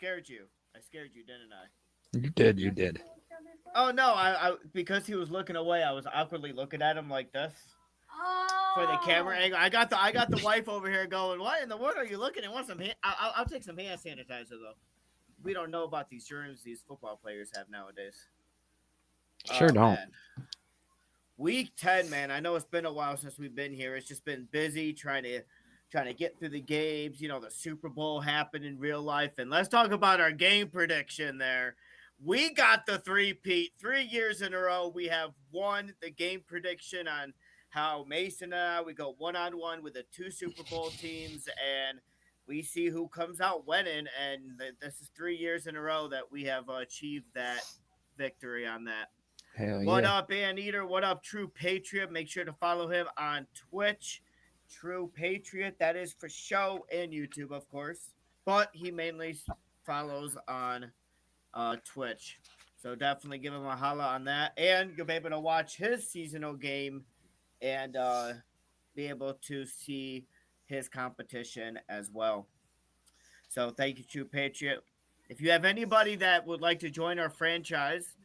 scared you. I scared you, didn't I? You did, you did. Oh no, I because he was looking away, I was awkwardly looking at him like this for the camera Oh. angle. I got the wife over here going, "What in the world are you looking at? Want some? I'll take some hand sanitizer though. We don't know about these germs these football players have nowadays. Sure Oh don't. man, week 10, man. I know it's been a while since we've been here. It's just been busy trying to get through the games. You know, the Super Bowl happened in real life, and let's talk about our game prediction there. We got the three-peat 3 years in a row. We have won the game prediction on how Mason and I we go one-on-one with the two Super Bowl teams, and we see who comes out winning. And this is 3 years in a row that we have achieved that victory on that. Hell What yeah. up, Anteater? What up, True Patriot? Make sure to follow him on Twitch. True Patriot. That is for show and YouTube, of course. But he mainly follows on Twitch. So definitely give him a holla on that. And you'll be able to watch his seasonal game and be able to see his competition as well. So thank you, True Patriot. If you have anybody that would like to join our franchise,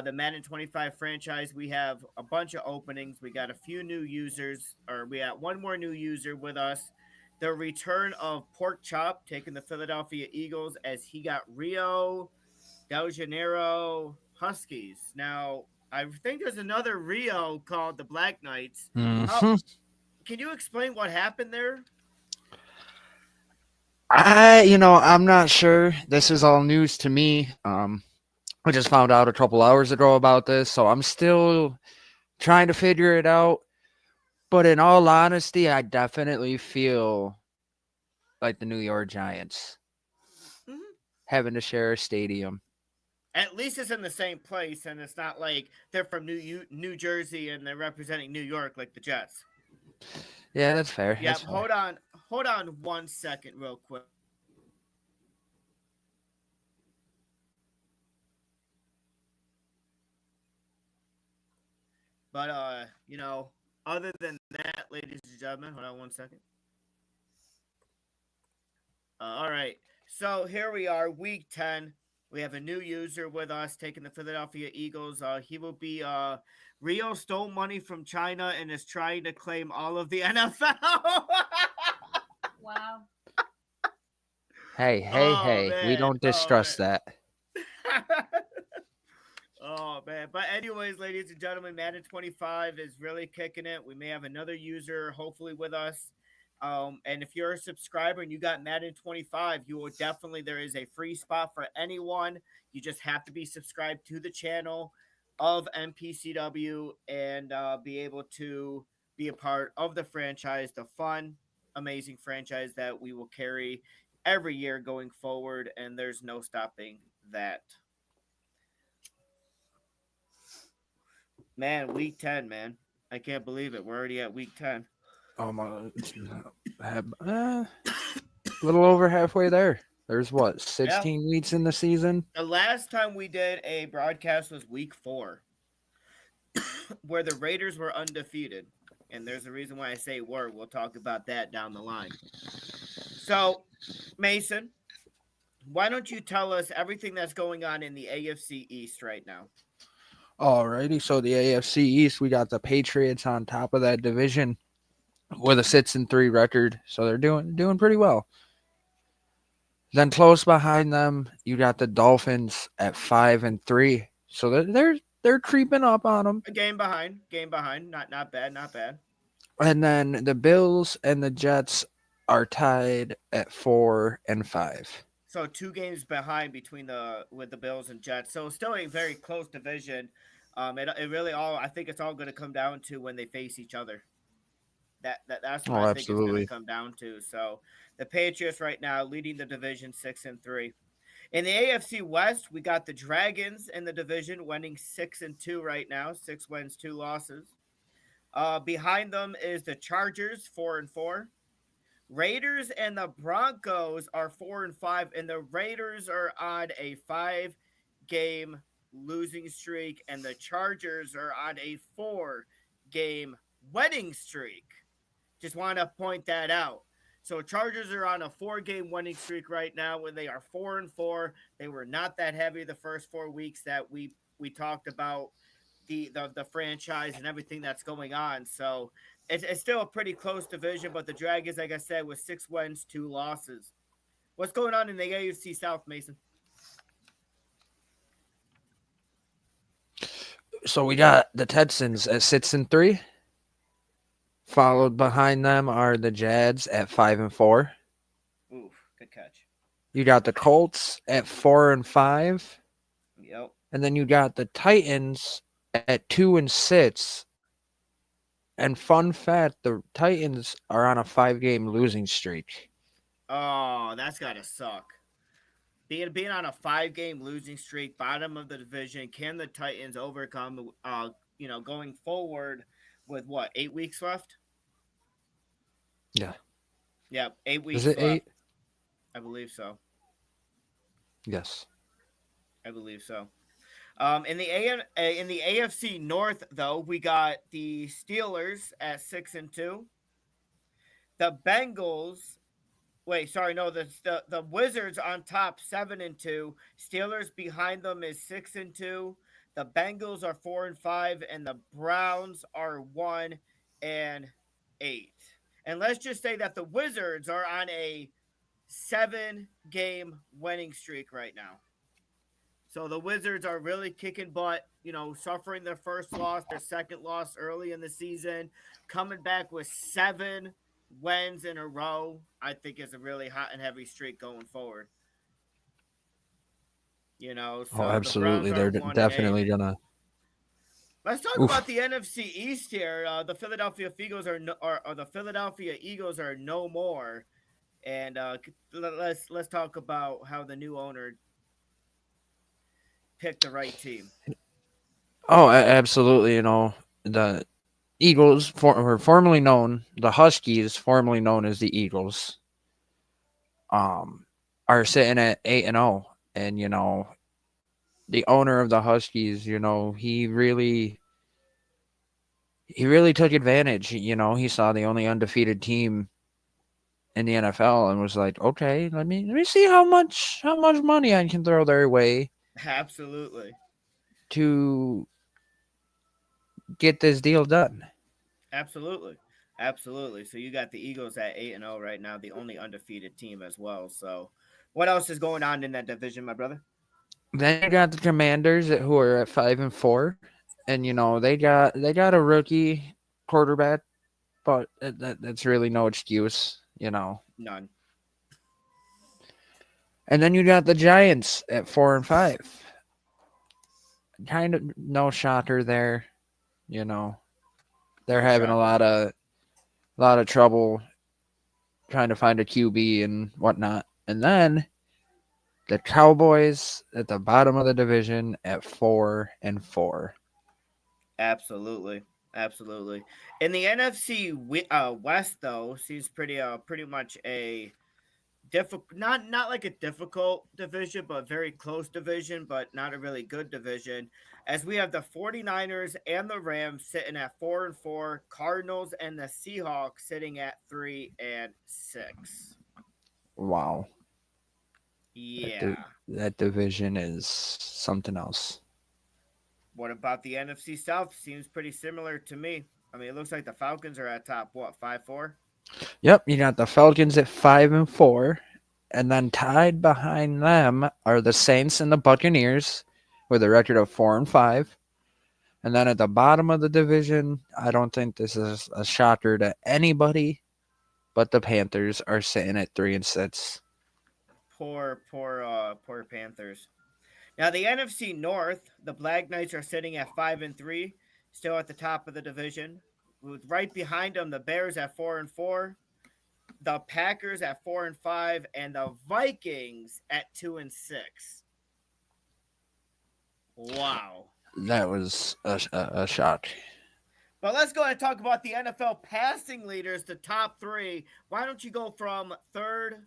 the Madden 25 franchise, we have a bunch of openings. We got a few new users, or we got one more new user with us. The return of Pork Chop taking the Philadelphia Eagles as he got Rio de Janeiro Huskies. Now, I think there's another Rio called the Black Knights. How Hmm. can you explain what happened there? I'm not sure. This is all news to me. I just found out a couple hours ago about this, so I'm still trying to figure it out. But in all honesty, I definitely feel like the New York Giants Mm-hmm. having to share a stadium. At least it's in the same place, and it's not like they're from New Jersey and they're representing New York like the Jets. Yeah, that's fair. That's Yep. fair. Hold on 1 second, real quick. But other than that, ladies and gentlemen, hold on 1 second. All right. So here we are, week 10. We have a new user with us taking the Philadelphia Eagles. He will be Rio stole money from China and is trying to claim all of the NFL. Wow. Hey, hey, Oh hey. We man. don't Oh distrust that. man. Oh man. But anyways, ladies and gentlemen, Madden 25 is really kicking it. We may have another user hopefully with us. And if you're a subscriber and you got Madden 25, you will definitely there is a free spot for anyone. You just have to be subscribed to the channel of MPCW and be able to be a part of the franchise, the fun, amazing franchise that we will carry every year going forward, and there's no stopping that. Man, week 10, man. I can't believe it. We're already at week 10. Almost. A little over halfway there. There's what, Yeah. 16 weeks in the season? The last time we did a broadcast was week 4, where the Raiders were undefeated. And there's a reason why I say were. We'll talk about that down the line. So, Mason, why don't you tell us everything that's going on in the AFC East right now? Alrighty, so the AFC East, we got the Patriots on top of that division with a 6-3 record, so they're doing pretty well. Then close behind them, you got the Dolphins at 5-3, so they're creeping up on them. A game behind. Game behind. Not bad. Not bad. And then the Bills and the Jets are tied at 4-5. So 2 games behind between the with the Bills and Jets. So still a very close division. It really all I think it's all going to come down to when they face each other. That's what Oh, I think it's going to absolutely. come down to. So the Patriots right now leading the division 6-3. In the AFC West, we got the Dragons in the division winning 6-2 right now, 6 wins, 2 losses. Behind them is the Chargers 4-4. Raiders and the Broncos are 4-5, and the Raiders are on a 5-game losing streak, and the Chargers are on a 4-game winning streak. Just want to point that out. So Chargers are on a 4-game winning streak right now, where they are 4-4. They were not that heavy the first 4 weeks that we talked about the franchise and everything that's going on. So it's still a pretty close division, but the Dragons, like I said, was 6 wins, 2 losses. What's going on in the AFC South, Mason? So we got the Texans at 6-3. Followed behind them are the Jags at 5-4. Oof, good catch. You got the Colts at 4-5. Yep. And then you got the Titans at 2-6. And fun fact, the Titans are on a 5-game losing streak. Oh, that's gotta suck. Being on a 5-game losing streak, bottom of the division, can the Titans overcome? Going forward with what, 8 weeks left? Yeah. Yep, 8 weeks Is it left. 8? I believe so. Yes. I believe so. In the AFC North, though, we got the Steelers at 6-2. The Bengals. Wait, sorry, no, the Wizards on top 7-2. Steelers behind them is 6-2. The Bengals are 4-5, and the Browns are 1-8. And let's just say that the Wizards are on a 7-game winning streak right now. So the Wizards are really kicking butt, suffering their first loss, their second loss early in the season, coming back with 7 wins in a row. I think is a really hot and heavy streak going forward. Oh, So the Browns absolutely. are They're 1-8. definitely going to. Let's talk about Oof. the NFC East here. The Philadelphia Eagles or the Philadelphia Eagles are no more, and let's talk about how the new owner picked the right team. Oh, absolutely. The Eagles, were formerly known, the Huskies, formerly known as the Eagles, are sitting at 8-0. And, the owner of the Huskies, he really took advantage. He saw the only undefeated team in the NFL and was like, okay, let me see how much money I can throw their way Absolutely. to get this deal done. Absolutely. Absolutely. So you got the Eagles at 8-0 right now, the only undefeated team as well. So what else is going on in that division, my brother? Then you got the Commanders who are at 5-4, and they got a rookie quarterback, but that's really no excuse. None. And then you got the Giants at 4-5. Kind of no shocker there. You know, they're No having a shocker. lot of trouble trying to find a QB and whatnot. And then the Cowboys at the bottom of the division at 4-4. Absolutely. Absolutely. In the NFC West though, seems pretty much a difficult, not like a difficult division, but very close division, but not a really good division, as we have the 49ers and the Rams sitting at 4-4, Cardinals and the Seahawks sitting at 3-6. Wow. That, Yeah. di- that division is something else. What about the NFC South? Seems pretty similar to me. I mean, it looks like the Falcons are at top, what, 5-4? Yep, you got the Falcons at 5-4, and then tied behind them are the Saints and the Buccaneers with a record of 4-5. And then at the bottom of the division, I don't think this is a shocker to anybody, but the Panthers are sitting at 3-6. Poor Panthers. Now the NFC North, the Black Knights are sitting at 5-3, still at the top of the division. With right behind them, the Bears at 4-4, the Packers at 4-5, and the Vikings at 2-6. Wow. That was a shock. But let's go ahead and talk about the NFL passing leaders, the top three. Why don't you go from third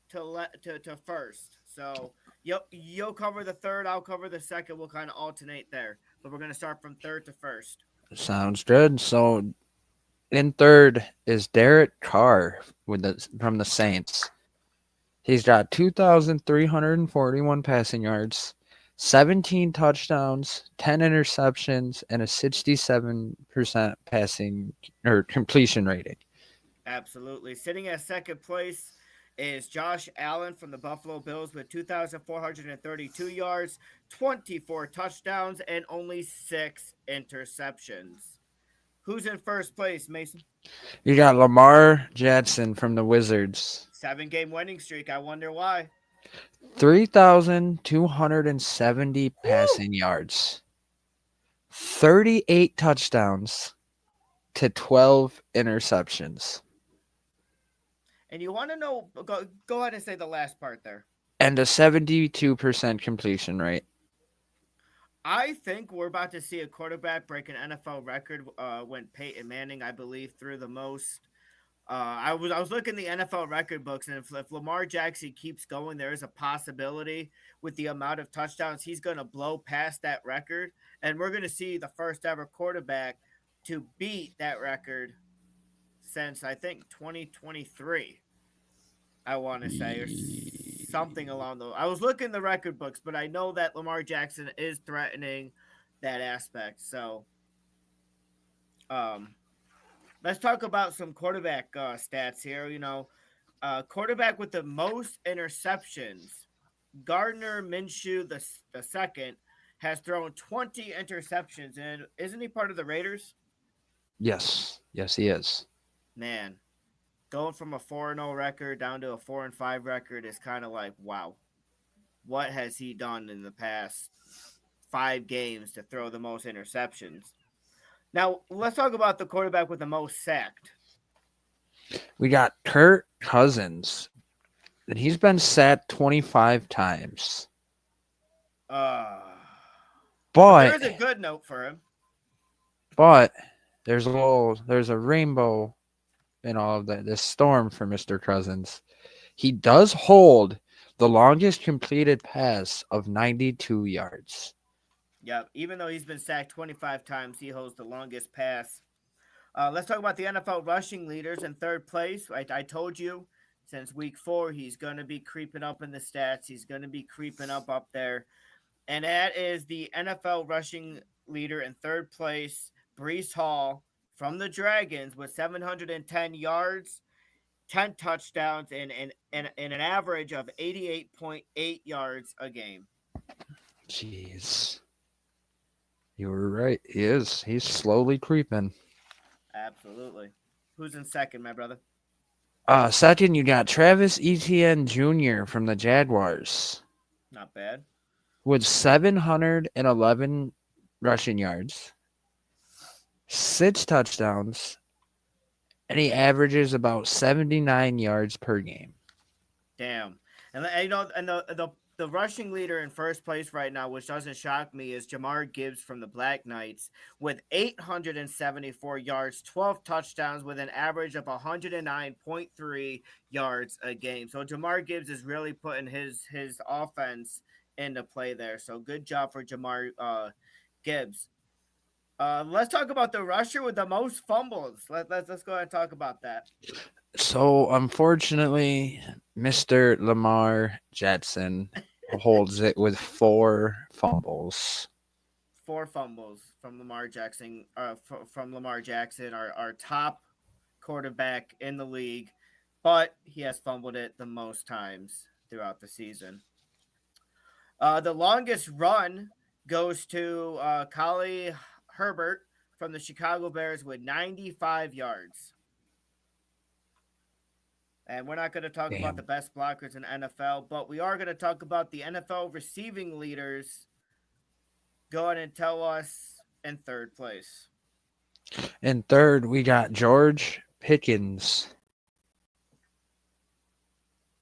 to first? So you'll cover the third, I'll cover the second. We'll kind of alternate there. But we're gonna start from third to first. Sounds good. So In third is Derek Carr from the Saints. He's got 2,341 passing yards, 17 touchdowns, 10 interceptions, and a 67% passing or completion rating. Absolutely. Sitting at second place is Josh Allen from the Buffalo Bills with 2,432 yards, 24 touchdowns, and only 6 interceptions. Who's in first place, Mason? You got Lamar Jackson from the Wizards. 7 game winning streak. I wonder why. 3,270 Woo! passing yards, 38 touchdowns to 12 interceptions, And you want to know, go ahead and say the last part there. and a 72% completion rate. I think we're about to see a quarterback break an NFL record when Peyton Manning, I believe, threw the most. I was looking the NFL record books, and if Lamar Jackson keeps going, there is a possibility with the amount of touchdowns he's going to blow past that record, and we're going to see the first ever quarterback to beat that record since I think 2023. I want to say, or something along those. I was looking the record books, but I know that Lamar Jackson is threatening that aspect. So, um, let's talk about some quarterback stats here. Quarterback with the most interceptions, Gardner Minshew the second has thrown 20 interceptions, and isn't he part of the Raiders? Yes, yes, he is. Man, going from a 4-0 record down to a 4-5 record is kind of like, wow, what has he done in the past 5 games to throw the most interceptions? Now, let's talk about the quarterback with the most sacked. We got Kirk Cousins, and he's been sacked 25 times. Uh, but there But is a good note for him. but there's a rainbow in all of that. This storm for Mr. Cousins. He does hold the longest completed pass of 92 yards. Yep, even though he's been sacked 25 times, he holds the longest pass. Let's talk about the NFL rushing leaders in third place. I told you since week 4, he's going to be creeping up in the stats. He's going to be creeping up there. And that is the NFL rushing leader in third place, Brees Hall from the Dragons with 710 yards, 10 touchdowns, and an average of 88.8 yards a game. Jeez. You were right. He is. He's slowly creeping. Absolutely. Who's in second, my brother? Second, you got Travis Etienne Jr. from the Jaguars Not bad. with 711 rushing yards, 6 touchdowns, and he averages about 79 yards per game. Damn. And the rushing leader in first place right now, which doesn't shock me, is Jamar Gibbs from the Black Knights with 874 yards, 12 touchdowns with an average of 109.3 yards a game. So Jamar Gibbs is really putting his offense into play there. So good job for Jamar Gibbs. Let's talk about the rusher with the most fumbles. Let's go ahead and talk about that. So, unfortunately, Mr. Lamar Jackson holds it with 4 fumbles. 4 fumbles from Lamar Jackson. From Lamar Jackson, our top quarterback in the league, but he has fumbled it the most times throughout the season. The longest run goes to Kali Herbert from the Chicago Bears with 95 yards. And we're not going to talk about Damn. the best blockers in NFL, but we are going to talk about the NFL receiving leaders. Go ahead and tell us in third place. In third, we got George Pickens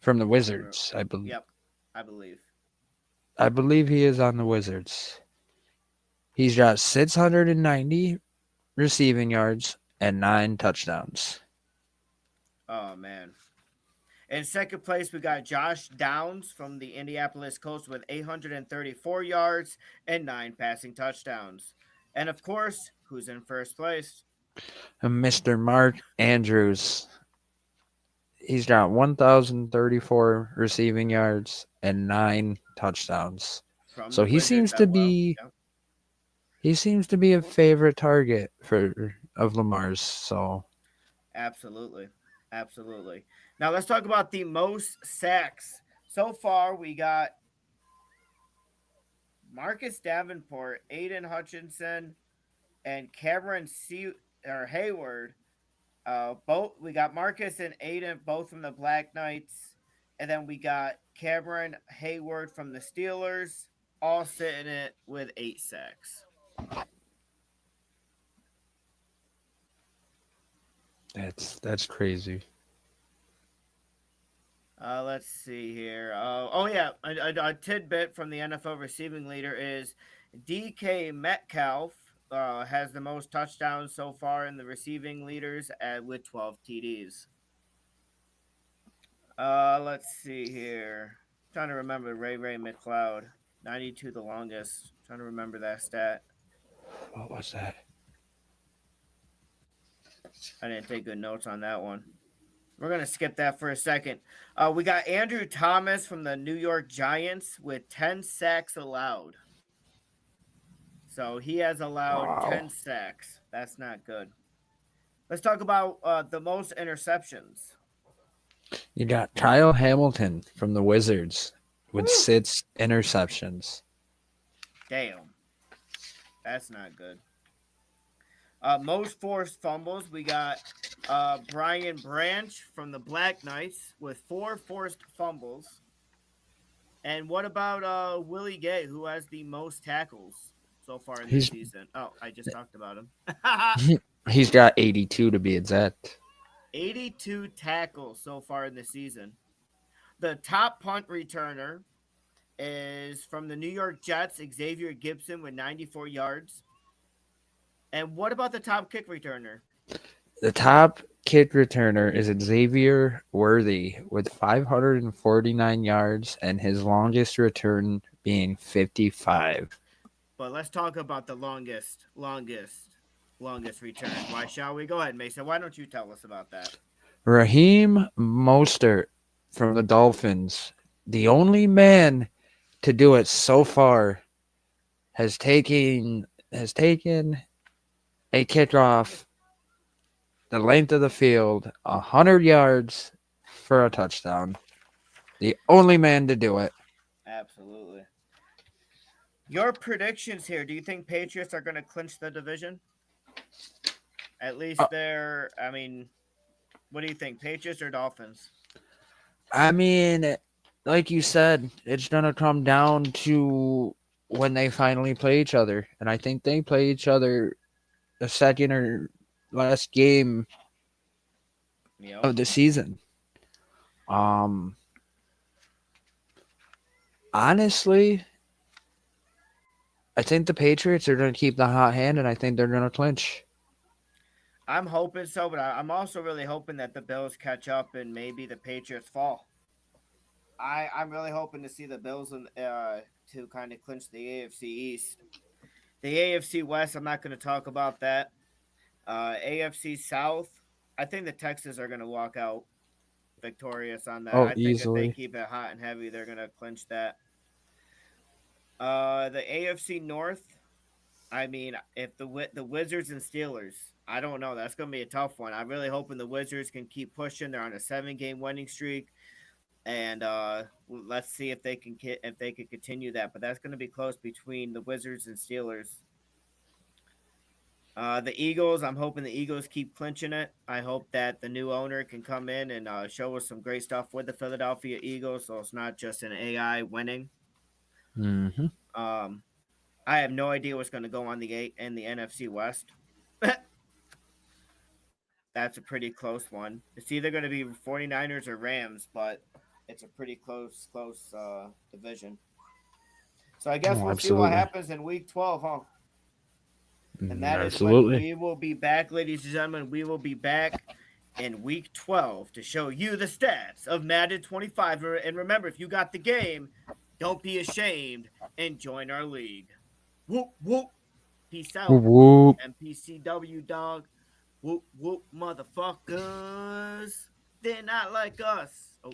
from the Wizards, I believe. Yep, I believe. I believe he is on the Wizards. He's got 690 receiving yards and 9 touchdowns. Oh, man. In second place, we got Josh Downs from the Indianapolis Colts with 834 yards and 9 passing touchdowns. And of course, who's in first place? And Mr. Mark Andrews, he's got 1,034 receiving yards and 9 touchdowns. from So the Wizards as well. Yep. he seems to be a favorite target for of Lamar's. So Absolutely. Absolutely. Now let's talk about the most sacks. So far, we got Marcus Davenport, Aiden Hutchinson, and Cameron Hayward. Both we got Marcus and Aiden both from the Black Knights, and then we got Cameron Hayward from the Steelers, all sitting it with 8 sacks. that's crazy. Let's see here. Oh yeah, a tidbit from the NFL receiving leader is DK Metcalf has the most touchdowns so far in the receiving leaders with 12 TDs. Let's see here. Trying to remember Ray McLeod, 92 the longest. Trying to remember that stat. What was that? I didn't take good notes on that one. We're gonna skip that for a second. We got Andrew Thomas from the New York Giants with 10 sacks allowed. So he has allowed Wow. 10 sacks. That's not good. Let's talk about the most interceptions. You got Kyle Hamilton from the Wizards with Woo! 6 interceptions. Damn. That's not good. Most forced fumbles, we got Brian Branch from the Black Knights with 4 forced fumbles. And what about Willie Gay, who has the most tackles so far in this He's season? Oh, I just talked about him. he's got 82 to be exact. 82 tackles so far in the season. The top punt returner is from the New York Jets, Xavier Gibson with 94 yards. And what about the top kick returner? The top kick returner is Xavier Worthy with 549 yards and his longest return being 55. But let's talk about the longest return. Why shall we? Go ahead, Mason. Why don't you tell us about that? Raheem Mostert from the Dolphins, the only man to do it so far, has taken a kickoff the length of the field 100 yards for a touchdown. The only man to do it. Absolutely. Your predictions here. Do you think Patriots are going to clinch the division? At least they're. I mean, what do you think, Patriots or Dolphins? I mean, like you said, it's going to come down to when they finally play each other. And I think they play each other the second or last game Yep. of the season. Honestly, I think the Patriots are going to keep the hot hand, and I think they're going to clinch. I'm hoping so, but I'm also really hoping that the Bills catch up and maybe the Patriots fall. I'm really hoping to see the Bills to kind of clinch the AFC East. The AFC West, I'm not going to talk about that. AFC South, I think the Texans are going to walk out victorious on that. Oh, I think if they easily. keep it hot and heavy, they're going to clinch that. The AFC North, I mean, if the Wizards and Steelers, I don't know. That's going to be a tough one. I'm really hoping the Wizards can keep pushing. They're on a 7-game winning streak, and let's see if they can continue that. But that's going to be close between the Wizards and Steelers. The Eagles, I'm hoping the Eagles keep clinching it. I hope that the new owner can come in and show us some great stuff with the Philadelphia Eagles, so it's not just an AI winning. Mm-hmm. I have no idea what's going to go on in the NFC West. That's a pretty close one. It's either going to be 49ers or Rams, but it's a pretty close division. So I guess Oh, we'll see what absolutely. happens in Week 12, huh? And that is when Absolutely. we will be back, ladies and gentlemen. We will be back in Week 12 to show you the stats of Madden 25. And remember, if you got the game, don't be ashamed and join our league. Whoop, whoop. Peace out. Whoop. MPCW, dog. Whoop, whoop, motherfuckers. They're not like us. Oh,